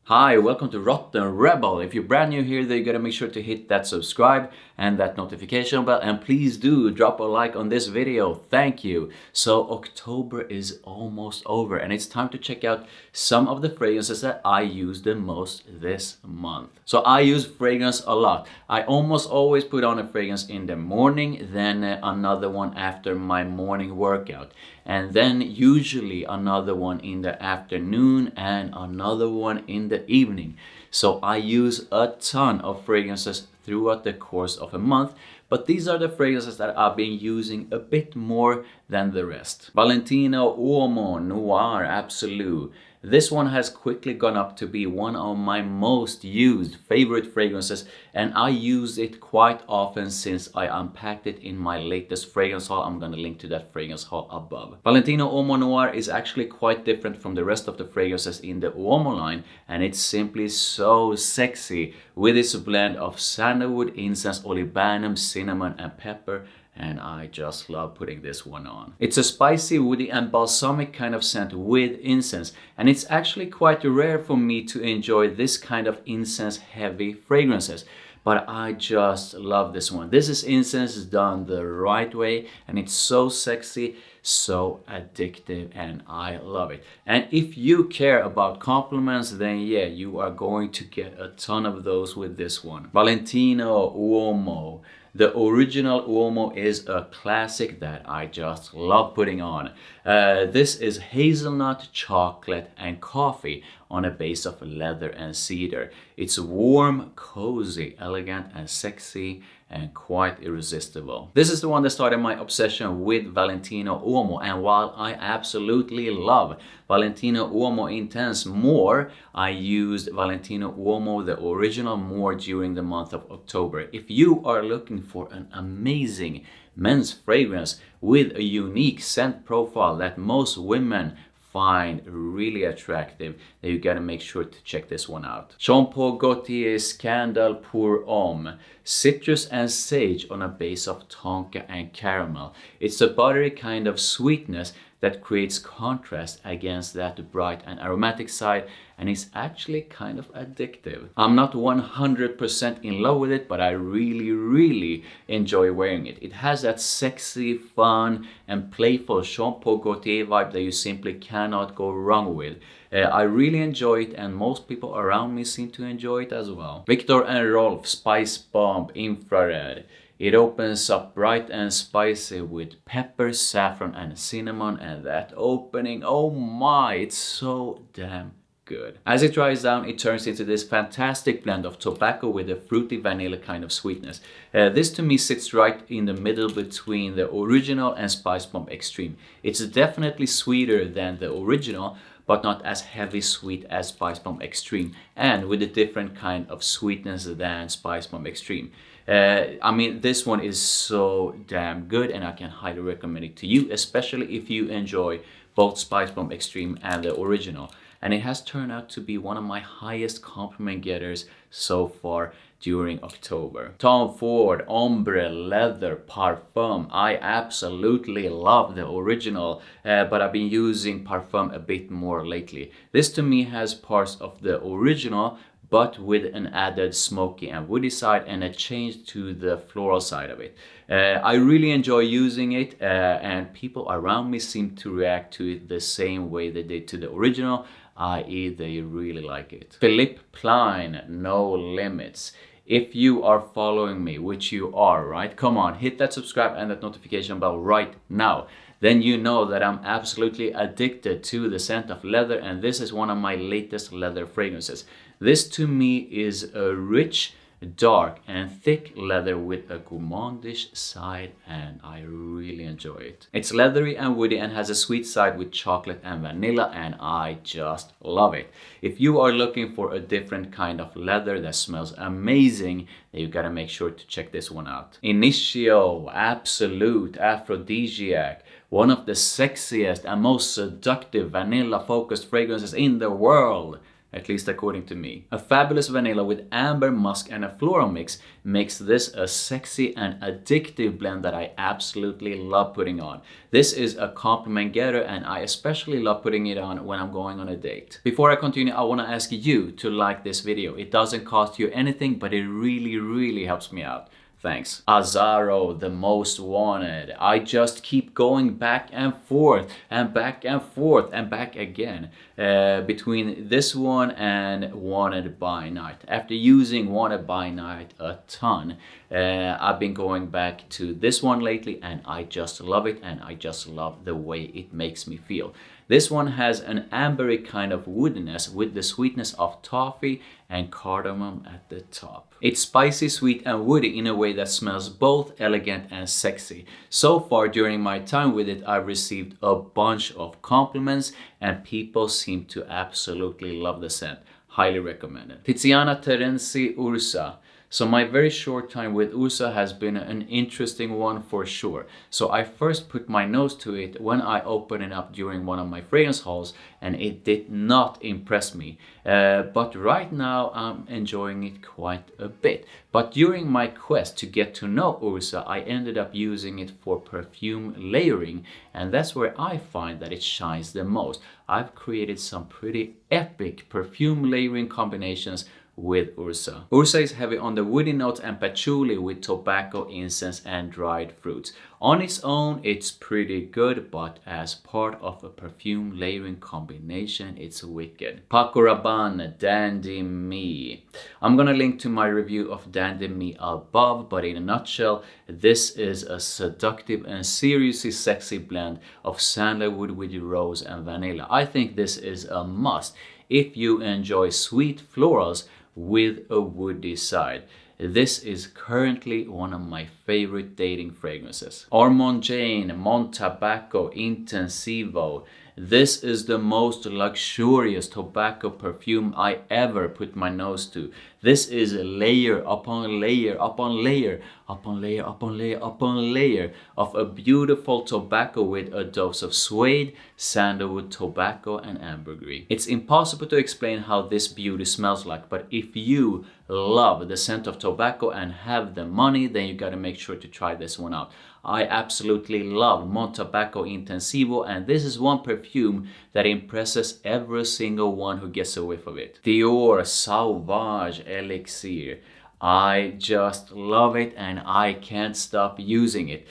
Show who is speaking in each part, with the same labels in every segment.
Speaker 1: Hi, welcome to Rotten Rebel. If you're brand new here, then you gotta make sure to hit that subscribe and that notification bell, and please do drop a like on this video. Thank you. So October is almost over and it's time to check out some of the fragrances that I use the most this month. So I use fragrance a lot. I almost always put on a fragrance in the morning, then another one after my morning workout, and then usually another one in the afternoon and another one in the evening. So I use a ton of fragrances throughout the course of a month, but these are the fragrances that I've been using a bit more than the rest. Valentino Uomo Noir Absolu. This one has quickly gone up to be one of my most used favorite fragrances, and I use it quite often since I unpacked it in my latest fragrance haul. I'm gonna link to that fragrance haul above. Valentino Uomo Noir is actually quite different from the rest of the fragrances in the Uomo line, and it's simply so sexy with its blend of sandalwood, incense, olibanum, cinnamon and pepper. And I just love putting this one on. It's a spicy, woody and balsamic kind of scent with incense, and it's actually quite rare for me to enjoy this kind of incense heavy fragrances, but I just love this one. This is incense done the right way, and it's so sexy, so addictive, and I love it. And if you care about compliments, then yeah, you are going to get a ton of those with this one. Valentino Uomo. The original Uomo is a classic that I just love putting on. This is hazelnut, chocolate and coffee on a base of leather and cedar. It's warm, cozy, elegant and sexy and quite irresistible. This is the one that started my obsession with Valentino Uomo, and while I absolutely love Valentino Uomo Intense more, I used Valentino Uomo the original more during the month of October. If you are looking for an amazing men's fragrance with a unique scent profile that most women find really attractive, then you gotta make sure to check this one out. Jean Paul Gaultier Scandal pour Homme. Citrus and sage on a base of tonka and caramel. It's a buttery kind of sweetness that creates contrast against that bright and aromatic side, and it's actually kind of addictive. I'm not 100% in love with it, but I really enjoy wearing it. It has that sexy, fun and playful Jean Paul Gaultier vibe that you simply cannot go wrong with. I really enjoy it, and most people around me seem to enjoy it as well. Viktor and Rolf Spicebomb Infrared. It opens up bright and spicy with pepper, saffron and cinnamon, and that opening, oh my, it's so damn good. As it dries down, it turns into this fantastic blend of tobacco with a fruity vanilla kind of sweetness. This to me sits right in the middle between the original and Spicebomb Extreme. It's definitely sweeter than the original, but not as heavy sweet as Spicebomb Extreme, and with a different kind of sweetness than Spicebomb Extreme. I mean, this one is so damn good, and I can highly recommend it to you, especially if you enjoy both Spicebomb Extreme and the original. And it has turned out to be one of my highest compliment getters so far during October. Tom Ford Ombre Leather Parfum. I absolutely love the original, but I've been using Parfum a bit more lately. This to me has parts of the original, but with an added smoky and woody side and a change to the floral side of it. I really enjoy using it, and people around me seem to react to it the same way they did to the original, i.e. they really like it. Philipp Plein No Limits. If you are following me, which you are, right? Come on, hit that subscribe and that notification bell right now. Then you know that I'm absolutely addicted to the scent of leather, and this is one of my latest leather fragrances. This to me is a rich, dark and thick leather with a gourmandish side, and I really enjoy it. It's leathery and woody and has a sweet side with chocolate and vanilla, and I just love it. If you are looking for a different kind of leather that smells amazing, then you gotta make sure to check this one out. Initio Absolute Aphrodisiac. One of the sexiest and most seductive vanilla focused fragrances in the world. at least according to me. A fabulous vanilla with amber, musk and a floral mix makes this a sexy and addictive blend that I absolutely love putting on. This is a compliment getter and I especially love putting it on when I'm going on a date. Before I continue, I want to ask you to like this video. It doesn't cost you anything, but it really helps me out. Thanks. Azzaro, the most wanted. I just keep going back and forth and back and forth and back again between this one and Wanted by Night. After using Wanted by Night a ton, I've been going back to this one lately and I just love it and I just love the way it makes me feel. This one has an ambery kind of woodiness with the sweetness of toffee and cardamom at the top. It's spicy, sweet and woody in a way that smells both elegant and sexy. So far during my time with it, I've received a bunch of compliments and people seem to absolutely love the scent. Highly recommended. Tiziana, Terenzi, Ursa. So my very short time with Ursa has been an interesting one for sure. So I first put my nose to it when I opened it up during one of my fragrance hauls and it did not impress me. But right now I'm enjoying it quite a bit. But during my quest to get to know Ursa, I ended up using it for perfume layering and that's where I find that it shines the most. I've created some pretty epic perfume layering combinations with Ursa. Ursa is heavy on the woody notes and patchouli with tobacco, incense and dried fruits. On its own it's pretty good, but as part of a perfume layering combination it's wicked. Paco Rabanne, Dandy Me. I'm gonna link to my review of Dandy Me above, but in a nutshell, this is a seductive and seriously sexy blend of sandalwood with rose and vanilla. I think this is a must if you enjoy sweet florals with a woody side. This is currently one of my favorite dating fragrances. Ormonde, Jayne, Montabaco, Intensivo. This is the most luxurious tobacco perfume I ever put my nose to. This is layer upon layer upon layer upon layer upon layer upon layer of a beautiful tobacco with a dose of suede, sandalwood, tobacco and ambergris. It's impossible to explain how this beauty smells like, but if you love the scent of tobacco and have the money, then you gotta make sure to try this one out. I absolutely love Montabaco Intensivo and this is one perfume that impresses every single one who gets a whiff of it. Dior, Sauvage, Elixir. I just love it and I can't stop using it.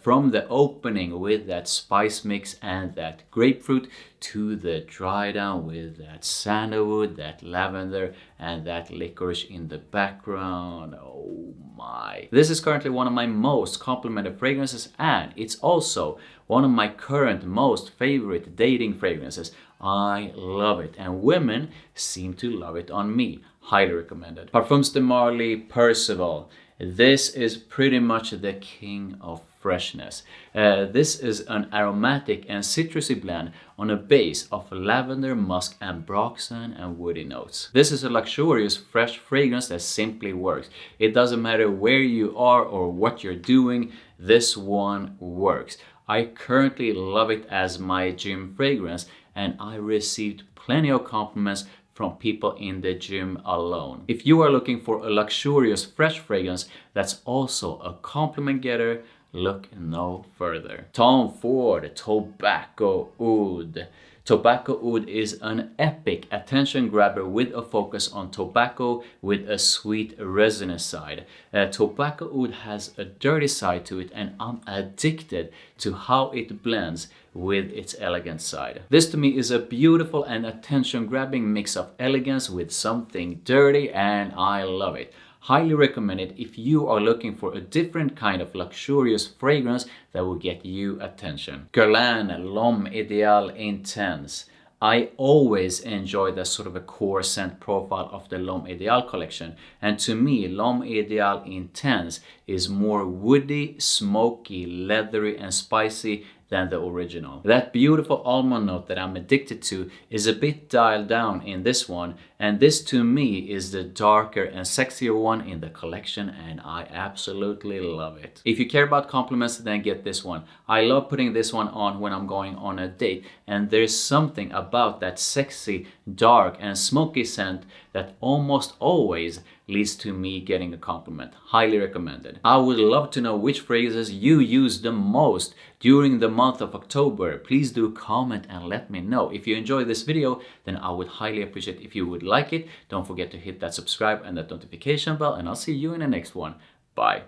Speaker 1: From the opening with that spice mix and that grapefruit to the dry down with that sandalwood, that lavender and that licorice in the background. Oh my. This is currently one of my most complimented fragrances and it's also one of my current most favorite dating fragrances. I love it and women seem to love it on me. Highly recommended. Parfums de Marly, Percival. This is pretty much the king of freshness. This is an aromatic and citrusy blend on a base of lavender, musk and broxan and woody notes. This is a luxurious fresh fragrance that simply works. It doesn't matter where you are or what you're doing, this one works. I currently love it as my gym fragrance and I received plenty of compliments from people in the gym alone. If you are looking for a luxurious fresh fragrance that's also a compliment getter, look no further. Tom Ford Tobacco Oud. Tobacco Oud is an epic attention grabber with a focus on tobacco with a sweet resinous side. Tobacco Oud has a dirty side to it and I'm addicted to how it blends with its elegant side. This to me is a beautiful and attention grabbing mix of elegance with something dirty and I love it. Highly recommend it if you are looking for a different kind of luxurious fragrance that will get you attention. Guerlain L'Homme Ideal Intense. I always enjoy the sort of a core scent profile of the L'Homme Ideal collection, and to me L'Homme Ideal Intense is more woody, smoky, leathery and spicy than the original. That beautiful almond note that I'm addicted to is a bit dialed down in this one, and this to me is the darker and sexier one in the collection, and I absolutely love it. If you care about compliments, then get this one. I love putting this one on when I'm going on a date, and there's something about that sexy, dark and smoky scent that almost always leads to me getting a compliment. Highly recommended. I would love to know which phrases you use the most during the month of October. Please do comment and let me know. If you enjoyed this video, then I would highly appreciate if you would like it. Don't forget to hit that subscribe and that notification bell, and I'll see you in the next one. Bye.